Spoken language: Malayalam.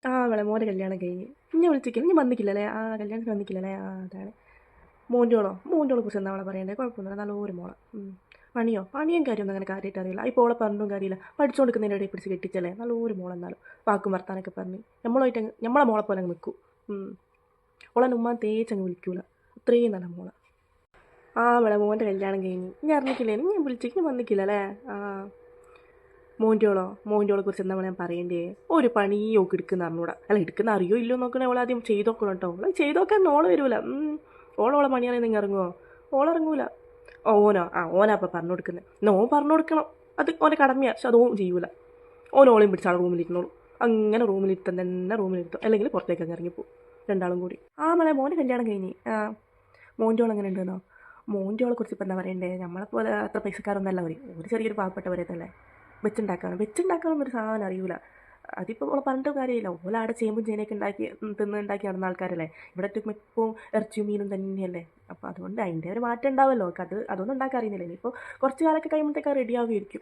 അവളെ മോൻ്റെ കല്യാണം കഴിഞ്ഞ് ഇന്നെ വിളിച്ചിക്കില്ല, ഇനി വന്നിക്കില്ലല്ലേ? കല്യാണത്തിന് വന്നിക്കില്ലല്ലേ? അതാണ്. മോൻ്റോളെ കുറിച്ച് എന്താ അവളെ പറയണ്ടേ? കുഴപ്പമൊന്നുമില്ല, നല്ലൊരു മോളെ. പണിയും കാര്യമൊന്നും അങ്ങനെ കാര്യമായിട്ട് അറിയില്ല. ഇപ്പോൾ ഓളെ പറഞ്ഞും കാര്യമില്ല, പഠിച്ചുകൊടുക്കുന്നതിൻ്റെ ഇടയിൽ പിടിച്ച് കെട്ടിച്ചല്ലേ? നല്ലൊരു മോളെന്നാലും വാക്കും വർത്താനൊക്കെ പറഞ്ഞ് നമ്മളായിട്ട് നമ്മളെ മോളെ പോലെ അങ്ങ് നിൽക്കും. ഓളെ ഉമ്മാൻ തേച്ചങ്ങ് വിളിക്കൂല, അത്രയും നല്ല മോളെ. അവളെ മോൻ്റെ കല്യാണം കഴിഞ്ഞ് ഇനി അറിഞ്ഞിക്കില്ലേ? ഞാൻ വിളിച്ചിട്ട് വന്നിക്കില്ലല്ലേ? ആ മോൻ്റോളെ കുറിച്ച് എന്താ ഞാൻ പറയണ്ടേ? ഒരു പണി ഓക്ക് എടുക്കുന്ന അറിഞ്ഞൂടാ. അല്ല, എടുക്കുന്ന അറിയോ ഇല്ലയോ നോക്കണേ, ഓൾ ആദ്യം ചെയ്ത് നോക്കണം കേട്ടോ. ഓളെ ചെയ്ത് നോക്കാൻ ഓള് വരൂല. ഓളോളെ പണിയാണെങ്കിൽ നിങ്ങൾ ഇറങ്ങുമോ? ഓളിറങ്ങൂല. ഓനാ അപ്പം പറഞ്ഞു കൊടുക്കുന്നത്. എന്നാ ഓൻ പറഞ്ഞു കൊടുക്കണം, അത് ഓൻ്റെ കടമയാണ്. പക്ഷെ അത് ഓൻ ചെയ്യൂല. ഓളെയും പിടിച്ചാണ് റൂമിലിരുന്നോളൂ. അങ്ങനെ റൂമിലിരുത്തം തന്നെ റൂമിലിരുത്തും, അല്ലെങ്കിൽ പുറത്തേക്ക് അങ്ങ് ഇറങ്ങിപ്പോവും രണ്ടാളും കൂടി. മോൻ്റെ കല്യാണം കഴിഞ്ഞ്. മോൻ്റോൾ എങ്ങനെ ഉണ്ടെന്നോ? മോൻ്റോളെ കുറിച്ച് ഇപ്പം എന്താ പറയണ്ടേ? നമ്മളെപ്പോലെ അത്ര പൈസക്കാരൊന്നല്ല അവർ. ഒരു ചെറിയൊരു പാവപ്പെട്ടവരേതല്ലേ. വെച്ചുണ്ടാക്കാനൊന്നും ഒരു സാധനം അറിയൂല. അതിപ്പോൾ ഓളെ പറഞ്ഞിട്ട് കാര്യമില്ല. ഓലാടെ ചേമ്പും ചേനയൊക്കെ ഉണ്ടാക്കി ഉണ്ടാക്കി നടന്ന ആൾക്കാരല്ലേ. ഇവിടെ ഇപ്പോൾ ഇറച്ചിയും മീനും തന്നെയല്ലേ. അപ്പോൾ അതുകൊണ്ട് അതിൻ്റെ ഒരു മാറ്റം ഉണ്ടാവുമല്ലോ. അതൊന്നും ഉണ്ടാക്കാൻ അറിയുന്നില്ല. ഇനിയിപ്പോൾ കുറച്ച് കാലമൊക്കെ കഴിയുമ്പോഴത്തേക്ക് റെഡി ആവുമായിരിക്കും.